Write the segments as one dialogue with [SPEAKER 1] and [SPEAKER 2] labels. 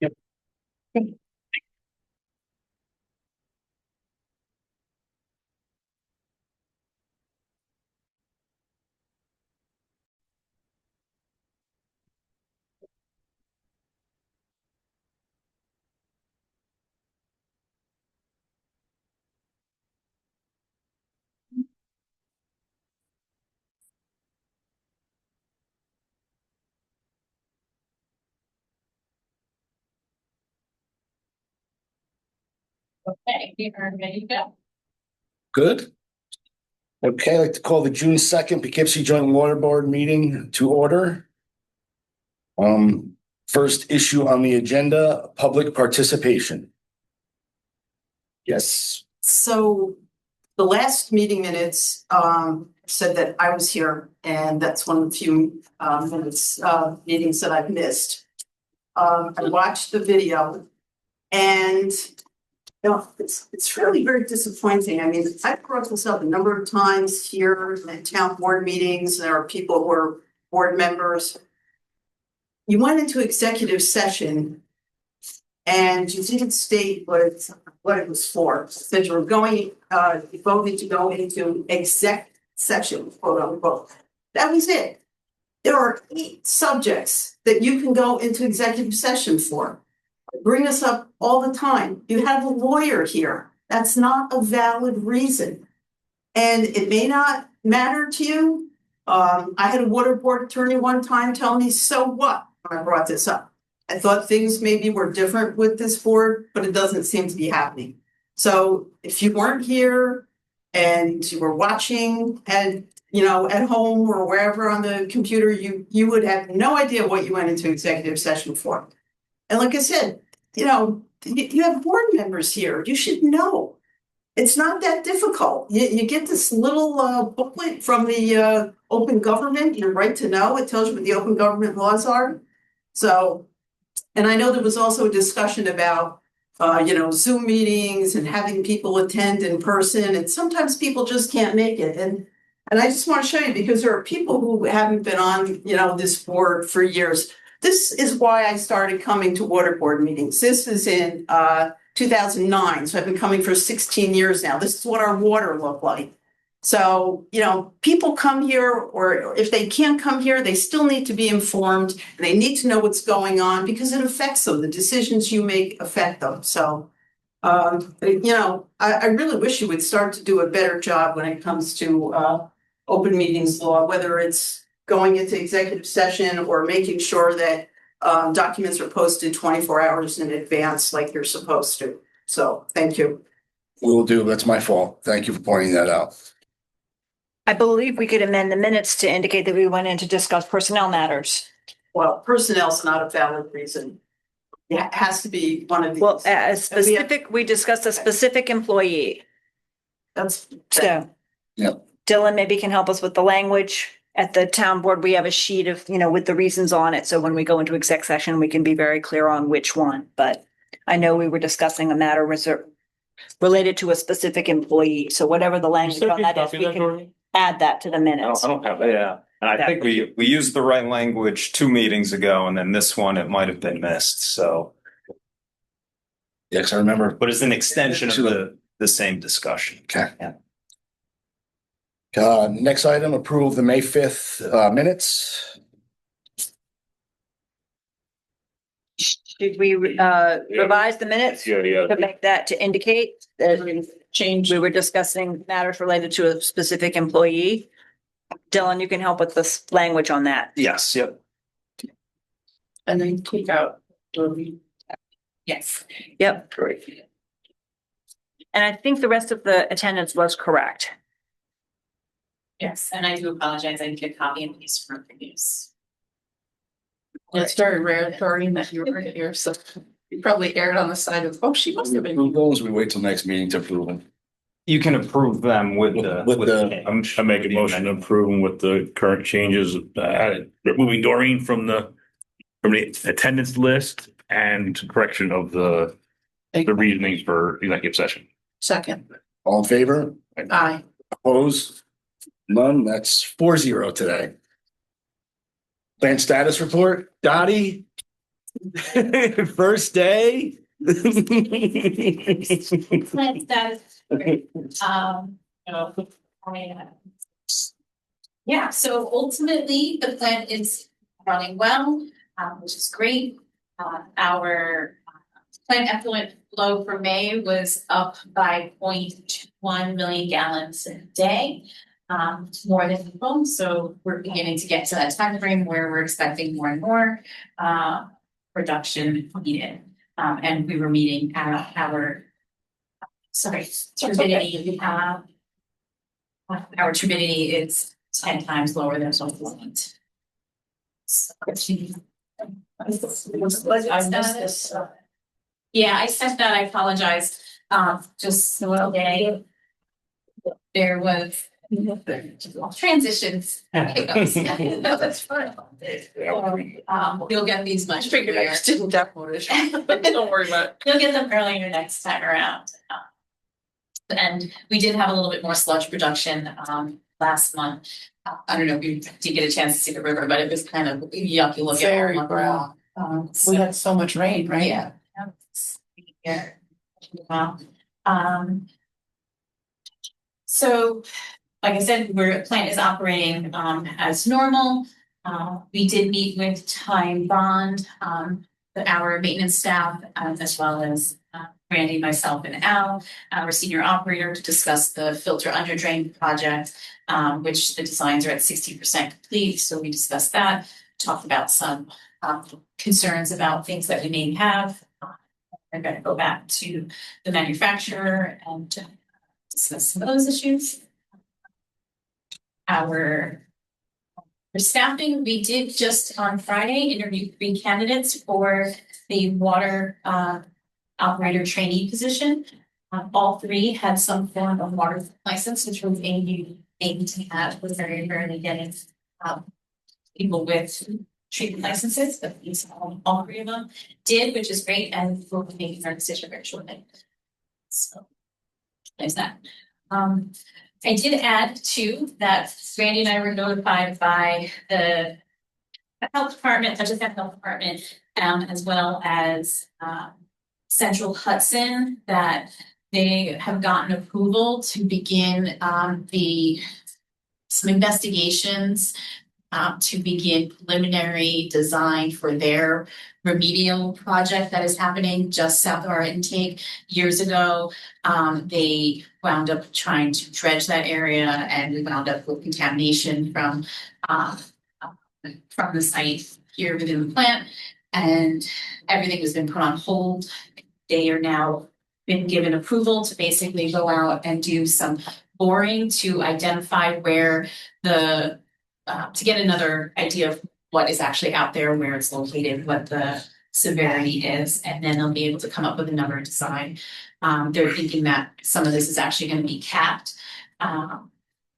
[SPEAKER 1] Yep.
[SPEAKER 2] Okay, you are ready to go.
[SPEAKER 1] Good. Okay, I'd like to call the June 2nd Poughkeepsie Joint Water Board meeting to order. First issue on the agenda, public participation. Yes.
[SPEAKER 3] So the last meeting minutes said that I was here, and that's one of the few meetings that I've missed. I watched the video, and it's really very disappointing. I mean, I've brought this up a number of times here at town board meetings. There are people who are board members. You went into executive session and you didn't state what it was for. Said you were voting to go into exec session, quote unquote. That was it. There are 8 subjects that you can go into executive session for. Bring us up all the time. You have a lawyer here. That's not a valid reason. And it may not matter to you. I had a water board attorney one time tell me, so what, when I brought this up. I thought things maybe were different with this board, but it doesn't seem to be happening. So if you weren't here and you were watching and at home or wherever on the computer, you would have no idea what you went into executive session for. And like I said, you have board members here. You should know. It's not that difficult. You get this little booklet from the Open Government, your right to know. It tells you what the open government laws are. So, and I know there was also a discussion about, Zoom meetings and having people attend in person. And sometimes people just can't make it. And I just want to show you, because there are people who haven't been on, this board for years. This is why I started coming to water board meetings. This is in 2009. So I've been coming for 16 years now. This is what our water looked like. So, people come here, or if they can't come here, they still need to be informed. They need to know what's going on because it affects them. The decisions you make affect them. So, I really wish you would start to do a better job when it comes to open meetings law, whether it's going into executive session or making sure that documents are posted 24 hours in advance like you're supposed to. So, thank you.
[SPEAKER 1] Will do. That's my fault. Thank you for pointing that out.
[SPEAKER 4] I believe we could amend the minutes to indicate that we went in to discuss personnel matters.
[SPEAKER 3] Well, personnel's not a valid reason. It has to be one of these.
[SPEAKER 4] Well, we discussed a specific employee.
[SPEAKER 3] That's
[SPEAKER 4] So.
[SPEAKER 1] Yep.
[SPEAKER 4] Dylan maybe can help us with the language. At the town board, we have a sheet of, with the reasons on it. So when we go into exec session, we can be very clear on which one. But I know we were discussing a matter related to a specific employee. So whatever the language on that is, we can add that to the minutes.
[SPEAKER 5] I don't have that. Yeah. And I think we used the right language 2 meetings ago, and then this one, it might have been missed. So.
[SPEAKER 1] Yes, I remember.
[SPEAKER 5] But it's an extension of the same discussion.
[SPEAKER 1] Okay.
[SPEAKER 4] Yeah.
[SPEAKER 1] Next item, approval of the May 5th minutes.
[SPEAKER 4] Should we revise the minutes to make that to indicate that we were discussing matters related to a specific employee? Dylan, you can help with this language on that.
[SPEAKER 5] Yes. Yep.
[SPEAKER 3] and then take out.
[SPEAKER 2] Yes.
[SPEAKER 4] Yep.
[SPEAKER 5] Great.
[SPEAKER 4] And I think the rest of the attendance was correct.
[SPEAKER 2] Yes, and I do apologize. I did copy and paste from previous.
[SPEAKER 3] It's very rare, Doreen, that you were here, so you probably erred on the side of, she must have been.
[SPEAKER 1] Approve those. We wait till next meeting to approve them.
[SPEAKER 5] You can approve them with
[SPEAKER 6] I make a motion to approve them with the current changes, removing Doreen from the attendance list and correction of the the reasonings for executive session.
[SPEAKER 3] Second,
[SPEAKER 1] All in favor?
[SPEAKER 3] aye.
[SPEAKER 1] Opposed? None, that's 4-0 today. Plan status report, Dottie? First day?
[SPEAKER 2] Plan status. Yeah, so ultimately, the plant is running well, which is great. Our plant effluent flow for May was up by 0.1 million gallons a day. More than April, so we're beginning to get to that time frame where we're expecting more and more production needed. And we were meeting our turbidity. Our turbidity is 10 times lower than what we want. Yeah, I sent that. I apologize. Just today, there was transitions. hiccups. No, that's fine. You'll get these much bigger.
[SPEAKER 3] didn't download it. Don't worry about it.
[SPEAKER 2] You'll get them earlier next time around. And we did have a little bit more sludge production last month. I don't know if you did get a chance to see the river, but it was kind of yucky looking.
[SPEAKER 3] Very
[SPEAKER 2] all
[SPEAKER 3] brown.
[SPEAKER 2] around.
[SPEAKER 3] We had so much rain, right?
[SPEAKER 2] Yeah. Yeah. Wow. So, like I said, plant is operating as normal. We did meet with Time Bond, our maintenance staff, as well as Randy, myself, and Al, our senior operator, to discuss the filter under drain project, which the designs are at 60% complete. So we discussed that, talked about some concerns about things that we may have. I'm going to go back to the manufacturer and discuss some of those issues. For staffing, we did just on Friday interview 3 candidates for the water operator trainee position. All 3 had some form of water license, which was aimed to have. Was very rarely getting people with treatment licenses, but these all 3 of them did, which is great, and we'll be making our decision very shortly. So there's that. I did add too that Randy and I were notified by the health department, Hutchinson Health Department, as well as Central Hudson, that they have gotten approval to begin some investigations to begin preliminary design for their remedial project that is happening just south of our intake. Years ago, they wound up trying to dredge that area, and we wound up with contamination from the site here within the plant, and everything has been put on hold. They are now been given approval to basically go out and do some boring to identify where to get another idea of what is actually out there, where it's located, what the severity is, and then they'll be able to come up with another design. They're thinking that some of this is actually going to be capped.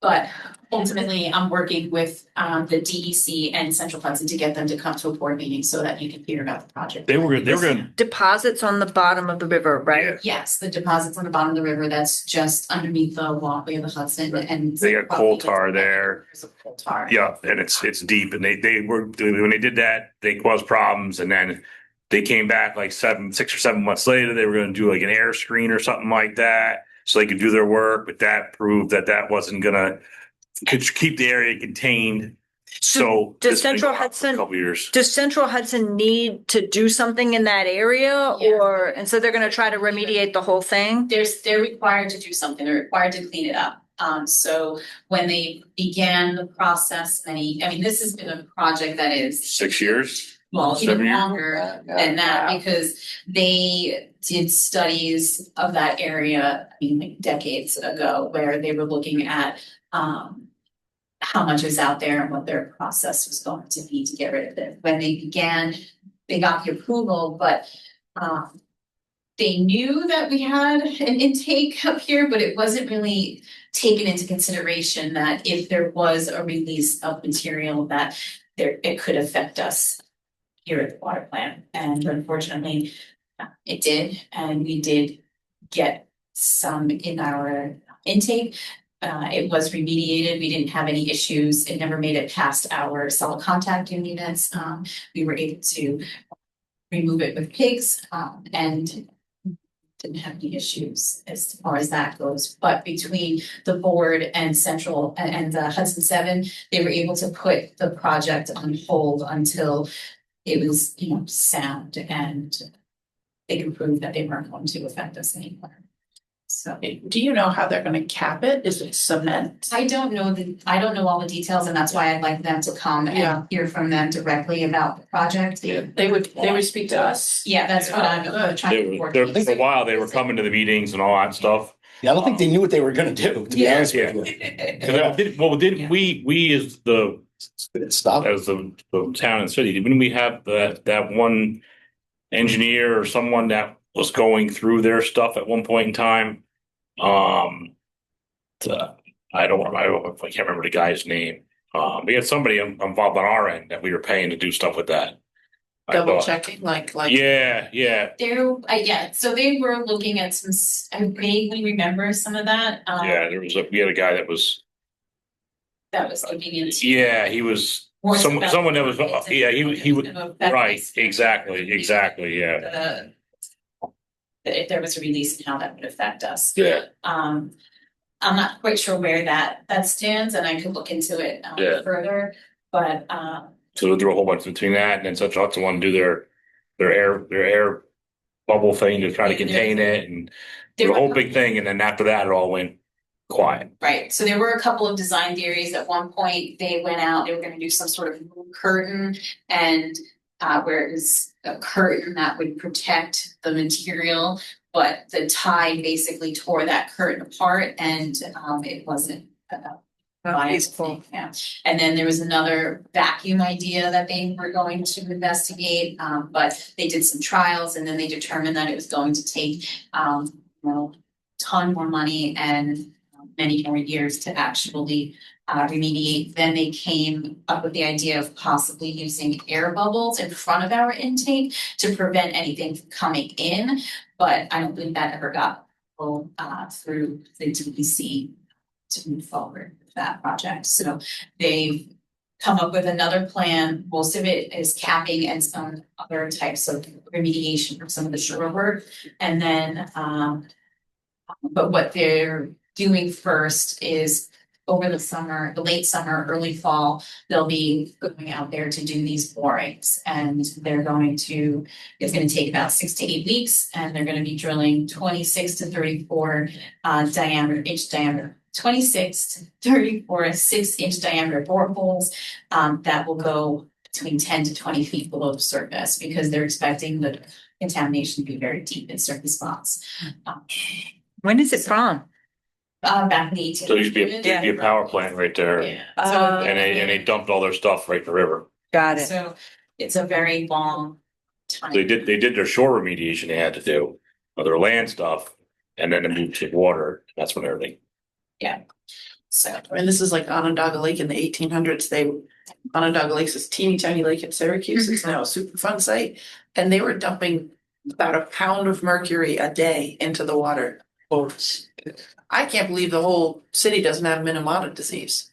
[SPEAKER 2] But ultimately, I'm working with the DEC and Central Hudson to get them to come to a board meeting so that you can hear about the project.
[SPEAKER 6] They were gonna,
[SPEAKER 4] Deposits on the bottom of the river, right?
[SPEAKER 2] Yes, the deposits on the bottom of the river, that's just underneath the walkway of the Hudson, and
[SPEAKER 6] they got coal tar there.
[SPEAKER 2] There's a coal tar.
[SPEAKER 6] Yeah, and it's deep, and they were, when they did that, they caused problems, and then they came back like 6 or 7 months later, they were gonna do like an air screen or something like that, so they could do their work, but that proved that wasn't gonna keep the area contained. So
[SPEAKER 4] Does
[SPEAKER 6] this been
[SPEAKER 4] Central
[SPEAKER 6] going on for a
[SPEAKER 4] Hudson-
[SPEAKER 6] couple years.
[SPEAKER 4] Does Central Hudson need to do something in that area,
[SPEAKER 2] Yeah.
[SPEAKER 4] and so they're gonna try to remediate the whole thing?
[SPEAKER 2] They're required to do something, they're required to clean it up. So when they began the process, I mean, this has been a project that is,
[SPEAKER 6] 6 years.
[SPEAKER 2] well,
[SPEAKER 6] 7
[SPEAKER 2] even
[SPEAKER 6] years?
[SPEAKER 2] longer than that, because they did studies of that area, I mean, like decades ago, where they were looking at how much is out there and what their process was going to be to get rid of it. When they began, they got the approval, but they knew that we had an intake up here, but it wasn't really taken into consideration that if there was a release of material that it could affect us here at the water plant. And unfortunately, It did, and we did get some in our intake. It was remediated. We didn't have any issues. It never made it past our cell contact units. We were able to remove it with pigs, and didn't have any issues as far as that goes. But between the board and Central and the Hudson Seven, they were able to put the project on hold until it was, sound, and they could prove that they weren't going to affect us anymore. So
[SPEAKER 7] Do you know how they're gonna cap it? Is it cement?
[SPEAKER 2] I don't know all the details, and that's why I'd like them to come
[SPEAKER 7] Yeah.
[SPEAKER 2] and hear from them directly about the project.
[SPEAKER 6] Yeah.
[SPEAKER 7] They would speak to us.
[SPEAKER 2] Yeah, that's what I'm
[SPEAKER 7] Good.
[SPEAKER 2] trying to work.
[SPEAKER 6] For a while, they were coming to the meetings and all that stuff.
[SPEAKER 1] Yeah, I don't think they knew what they were gonna do, to be
[SPEAKER 7] Yeah.
[SPEAKER 1] honest with you.
[SPEAKER 6] Didn't we as
[SPEAKER 1] Stop.
[SPEAKER 6] the town and city, didn't we have that one engineer or someone that was going through their stuff at one point in time? I can't remember the guy's name. We had somebody involved on our end that we were paying to do stuff with that. I
[SPEAKER 7] Double
[SPEAKER 6] thought.
[SPEAKER 7] checking, like.
[SPEAKER 6] Yeah.
[SPEAKER 2] So they were looking at I vaguely remember some of that.
[SPEAKER 6] Yeah, we had a guy that was,
[SPEAKER 2] That was looking into.
[SPEAKER 6] yeah, he was,
[SPEAKER 2] more
[SPEAKER 6] someone that was, yeah, he was,
[SPEAKER 2] gonna affect
[SPEAKER 6] right,
[SPEAKER 2] us.
[SPEAKER 6] exactly, yeah.
[SPEAKER 2] If there was a release and how that would affect us.
[SPEAKER 6] Yeah.
[SPEAKER 2] I'm not quite sure where that stands, and I could look into it
[SPEAKER 6] Yeah.
[SPEAKER 2] further, but
[SPEAKER 6] So they'll do a whole bunch between that and then such Hudson want to do their air bubble thing to try to contain it and
[SPEAKER 2] there
[SPEAKER 6] the
[SPEAKER 2] were-
[SPEAKER 6] whole big thing. And then after that, it all went quiet.
[SPEAKER 2] Right, so there were a couple of design theories. At one point, they went out, they were gonna do some sort of curtain, and where it was a curtain that would protect the material, but the tide basically tore that curtain apart, and it wasn't viable. Yeah, and then there was another vacuum idea that they were going to investigate, but they did some trials, and then they determined that it was going to take ton more money and many more years to actually remediate. Then they came up with the idea of possibly using air bubbles in front of our intake to prevent anything from coming in, but I don't think that ever got through the DEC to move forward with that project. So they've come up with another plan. Most of it is capping and some other types of remediation from some of the shore work. And then, but what they're doing first is over the summer, the late summer, early fall, they'll be going out there to do these borings. And it's going to take about 6 to 8 weeks, and they're gonna be drilling 26 to 34 inch diameter, 26 to 34 6-inch diameter boreholes that will go between 10 to 20 feet below the surface, because they're expecting the contamination to be very deep in certain spots.
[SPEAKER 4] When is it from?
[SPEAKER 2] Back in the 1800s.
[SPEAKER 6] So there used to be a power plant right there
[SPEAKER 2] Yeah.
[SPEAKER 6] and they dumped all their stuff right in the river.
[SPEAKER 4] Got it.
[SPEAKER 2] So it's a very long time.
[SPEAKER 6] They did their shore remediation they had to do, of their land stuff, and then they moved to water. That's when everything.
[SPEAKER 2] So
[SPEAKER 7] I mean, this is like Onondaga Lake in the 1800s. Onondaga Lake's this teeny tiny lake in Syracuse. It's now a super fun site. And they were dumping about a pound of mercury a day into the water. I can't believe the whole city doesn't have Minamata disease.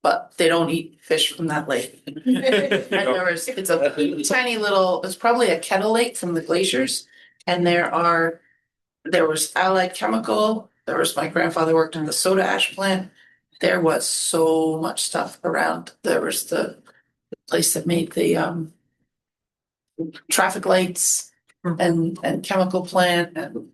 [SPEAKER 7] But they don't eat fish from that lake. And it's a tiny little, it's probably a kettle lake from the glaciers. And there was Allied Chemical, my grandfather worked in the soda ash plant. There was so much stuff around. There was the place that made the traffic lights and chemical plant and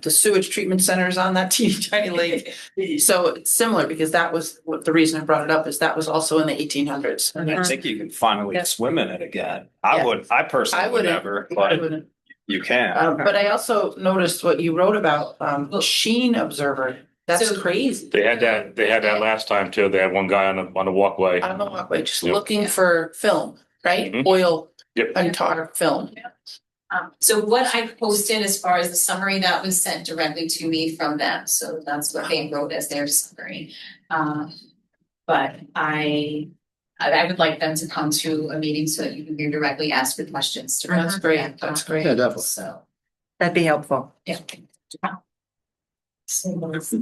[SPEAKER 7] the sewage treatment centers on that teeny tiny lake. So it's similar, because that was what the reason I brought it up is that was also in the 1800s.
[SPEAKER 5] I think you can finally swim in it again. I personally would
[SPEAKER 7] wouldn't.
[SPEAKER 5] never,
[SPEAKER 7] I
[SPEAKER 5] but
[SPEAKER 7] wouldn't.
[SPEAKER 5] you can.
[SPEAKER 7] But I also noticed what you wrote about, Sheen Observer. That's
[SPEAKER 2] So-
[SPEAKER 7] crazy.
[SPEAKER 6] They had that last time too. They had one guy on the walkway.
[SPEAKER 7] On the walkway, just
[SPEAKER 6] Yep.
[SPEAKER 7] looking for film, right?
[SPEAKER 6] Mhm.
[SPEAKER 7] Oil
[SPEAKER 6] Yep.
[SPEAKER 7] and tar film.
[SPEAKER 2] so what I posted as far as the summary, that was sent directly to me from them, so that's what they wrote as their summary. But I would like them to come to a meeting so that you can directly ask the questions.
[SPEAKER 7] That's great. That's great.
[SPEAKER 1] Yeah, definitely.
[SPEAKER 2] So,
[SPEAKER 4] That'd be helpful.
[SPEAKER 2] Yeah. So,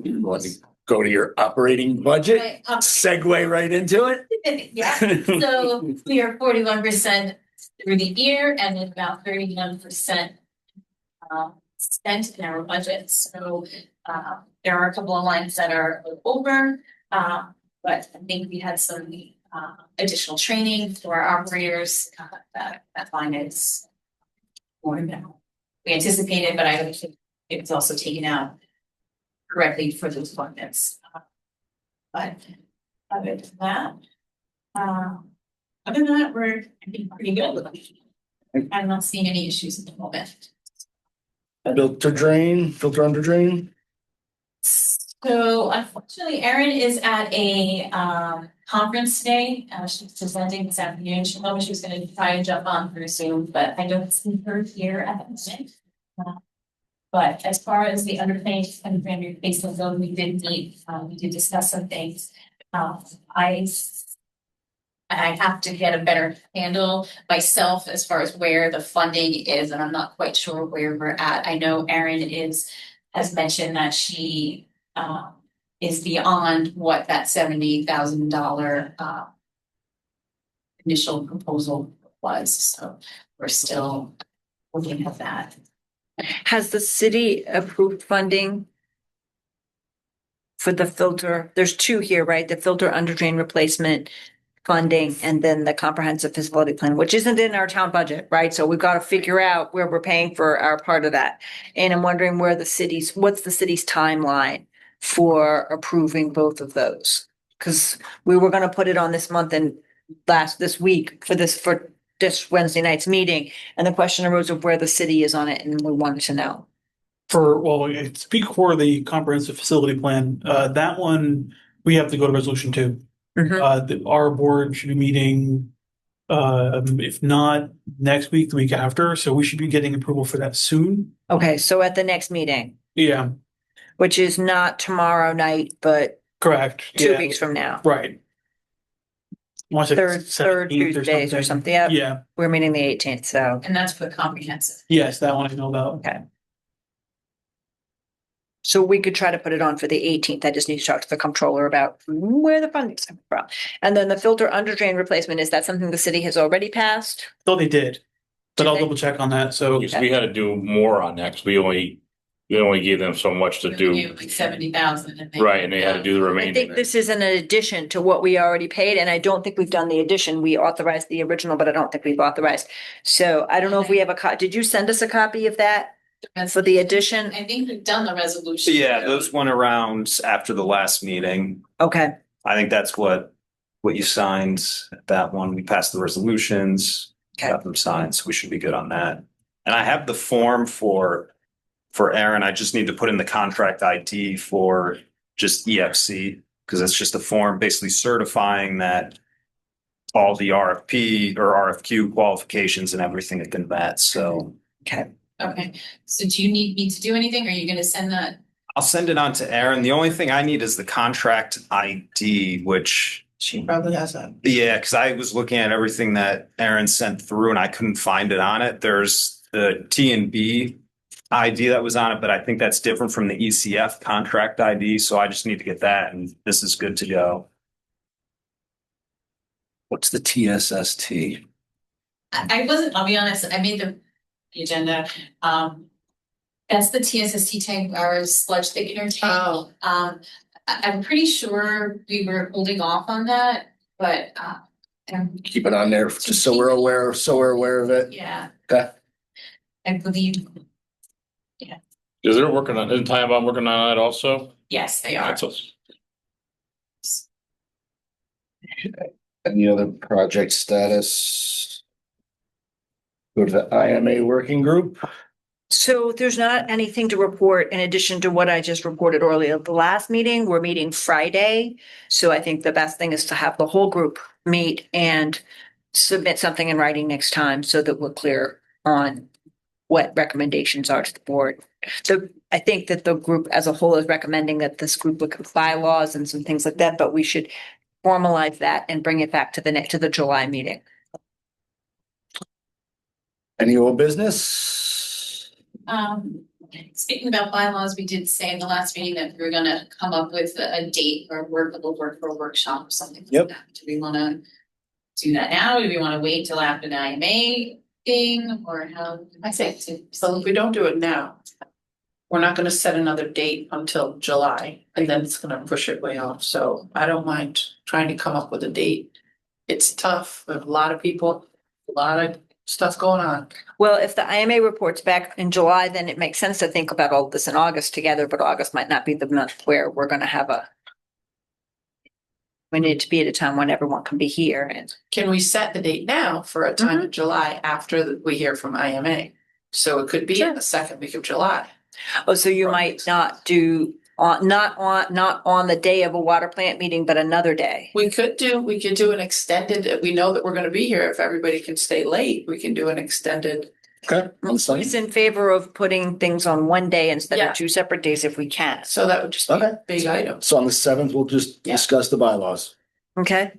[SPEAKER 1] You want to go to your operating budget?
[SPEAKER 2] Right,
[SPEAKER 1] Segue right into it?
[SPEAKER 2] yeah, so we are 41% through the year and then about 31% spent in our budget. So there are a couple of lines that are over, but I think we had some additional training for our operators. That line is more than we anticipated, but I don't think it was also taken out correctly for those departments. But other than that, we're I think pretty good. I'm not seeing any issues at the moment.
[SPEAKER 1] Filter under drain?
[SPEAKER 2] So unfortunately, Erin is at a conference today. She's presenting this afternoon. She told me she was gonna try and jump on through Zoom, but I don't see her here at the moment. But as far as the underpaid and Granby Basin Zone, we did meet, we did discuss some things. I have to get a better handle myself as far as where the funding is, and I'm not quite sure where we're at. I know Erin has mentioned that she is beyond what that $70,000 initial proposal was, so we're still looking at that.
[SPEAKER 4] Has the city approved funding for the filter? There's two here, right? The filter under drain replacement funding and then the comprehensive facility plan, which isn't in our town budget, right? So we've got to figure out where we're paying for our part of that. And I'm wondering what's the city's timeline for approving both of those? Because we were going to put it on this month and this week for this Wednesday night's meeting. And the question arose of where the city is on it and we wanted to know.
[SPEAKER 8] Speak for the comprehensive facility plan, that one, we have to go to resolution 2. Our board should be meeting, if not next week, the week after, so we should be getting approval for that soon.
[SPEAKER 4] Okay, so at the next meeting,
[SPEAKER 8] Yeah,
[SPEAKER 4] which is not tomorrow night, but
[SPEAKER 8] correct.
[SPEAKER 4] 2
[SPEAKER 8] Yeah,
[SPEAKER 4] weeks from now.
[SPEAKER 8] right. Want to say
[SPEAKER 4] Third
[SPEAKER 8] 17th
[SPEAKER 4] Tuesdays or something. Yeah,
[SPEAKER 8] Yeah,
[SPEAKER 4] we're meeting the 18th, so.
[SPEAKER 2] And that's for comprehensive.
[SPEAKER 8] yes, that one I know about.
[SPEAKER 4] Okay. So we could try to put it on for the 18th. I just need to talk to the comptroller about where the funding's coming from. And then the filter under drain replacement, is that something the city has already passed?
[SPEAKER 8] Thought they did, but
[SPEAKER 4] Did
[SPEAKER 8] I'll
[SPEAKER 4] they?
[SPEAKER 8] double check on that, so.
[SPEAKER 6] We had to do more on that, 'cause we only gave them so much to do,
[SPEAKER 2] Like 70,000 and they.
[SPEAKER 6] right, and they had to do the
[SPEAKER 4] I
[SPEAKER 6] remaining.
[SPEAKER 4] think this is an addition to what we already paid, and I don't think we've done the addition. We authorized the original, but I don't think we've authorized. So I don't know if we have did you send us a copy of that for the addition?
[SPEAKER 2] I think we've done the resolution.
[SPEAKER 5] Yeah, those went around after the last meeting.
[SPEAKER 4] Okay,
[SPEAKER 5] I think that's what you signed at that one. We passed the resolutions,
[SPEAKER 4] Okay.
[SPEAKER 5] got them signed, so we should be good on that. And I have the form for Aaron. I just need to put in the contract ID for just EFC, because it's just a form basically certifying that all the RFP or RFQ qualifications and everything have been met. So
[SPEAKER 4] okay.
[SPEAKER 2] Okay, so do you need me to do anything? Are you gonna send that?
[SPEAKER 5] I'll send it on to Aaron. The only thing I need is the contract ID, which,
[SPEAKER 7] She probably has that.
[SPEAKER 5] yeah, because I was looking at everything that Aaron sent through and I couldn't find it on it. There's the T&B ID that was on it, but I think that's different from the ECF contract ID. So I just need to get that and this is good to go.
[SPEAKER 1] What's the TSST?
[SPEAKER 2] I'll be honest, I made the agenda. That's the TSST tank, our sludge thickener tank.
[SPEAKER 7] Oh.
[SPEAKER 2] I'm pretty sure we were holding off on that, but
[SPEAKER 1] Keep it on there, just so we're aware of it.
[SPEAKER 2] yeah.
[SPEAKER 1] Okay.
[SPEAKER 2] I believe,
[SPEAKER 6] Is there working on, isn't Time Bomb working on that also?
[SPEAKER 2] yes, they are.
[SPEAKER 6] That's us.
[SPEAKER 1] Any other project status? Go to the IMA working group.
[SPEAKER 4] So there's not anything to report in addition to what I just reported earlier. The last meeting, we're meeting Friday. So I think the best thing is to have the whole group meet and submit something in writing next time so that we're clear on what recommendations are to the board. So I think that the group as a whole is recommending that this group look at bylaws and some things like that, but we should formalize that and bring it back to the July meeting.
[SPEAKER 1] Any old business?
[SPEAKER 2] Speaking about bylaws, we did say in the last meeting that we were gonna come up with a date or workable work for a workshop or something like
[SPEAKER 1] Yep.
[SPEAKER 2] that. Do we wanna do that now? Do we wanna wait till after the IMA thing or how?
[SPEAKER 7] I think, so if we don't do it now, we're not gonna set another date until July, and then it's gonna push it way off, so I don't mind trying to come up with a date. It's tough, we have a lot of people, a lot of stuff going on.
[SPEAKER 4] Well, if the IMA reports back in July, then it makes sense to think about all this in August together, but August might not be the month where we're gonna have we need to be at a time when everyone can be here and.
[SPEAKER 7] Can we set the date now for a time in July after we hear from IMA? So it could be in the second week of July.
[SPEAKER 4] Oh, so you might not do not on the day of a water plant meeting, but another day.
[SPEAKER 7] We could do an extended, we know that we're gonna be here, if everybody can stay late, we can do an extended.
[SPEAKER 1] Okay. that's fine.
[SPEAKER 4] He's in favor of putting things on one day instead
[SPEAKER 7] Yeah.
[SPEAKER 4] of two separate days if we can.
[SPEAKER 7] So that would just be
[SPEAKER 1] Okay.
[SPEAKER 7] a big item.
[SPEAKER 1] So on the 7th, we'll just
[SPEAKER 7] Yeah.
[SPEAKER 1] discuss the bylaws.
[SPEAKER 4] Okay.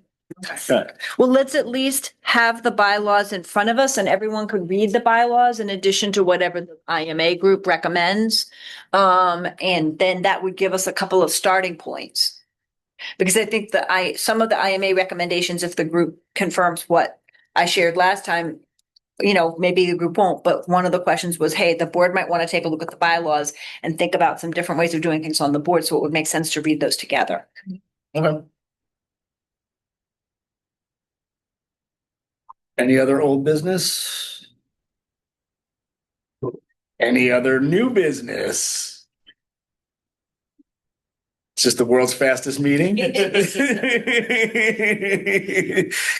[SPEAKER 1] Okay.
[SPEAKER 4] Well, let's at least have the bylaws in front of us and everyone could read the bylaws in addition to whatever the IMA group recommends. And then that would give us a couple of starting points. Because I think some of the IMA recommendations, if the group confirms what I shared last time, maybe the group won't, but one of the questions was, hey, the board might want to take a look at the bylaws and think about some different ways of doing things on the board. So it would make sense to read those together.
[SPEAKER 1] Okay. Any other old business? Any other new business? It's just the world's fastest meeting.
[SPEAKER 4] I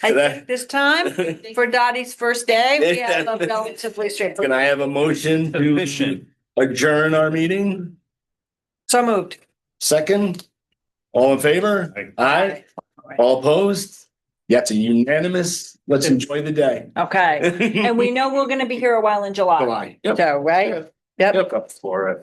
[SPEAKER 4] think this time for Dottie's first day, we have a relatively straightforward.
[SPEAKER 1] Can I have a motion to
[SPEAKER 5] Efficient.
[SPEAKER 1] adjourn our meeting?
[SPEAKER 4] So moved.
[SPEAKER 1] Second? All in favor? Aye. All opposed? Yeah, it's a unanimous. Let's enjoy the day.
[SPEAKER 4] Okay. And we know we're going to be here a while in July.
[SPEAKER 1] July. Yep.
[SPEAKER 4] So, right? Yep.
[SPEAKER 5] Up for it.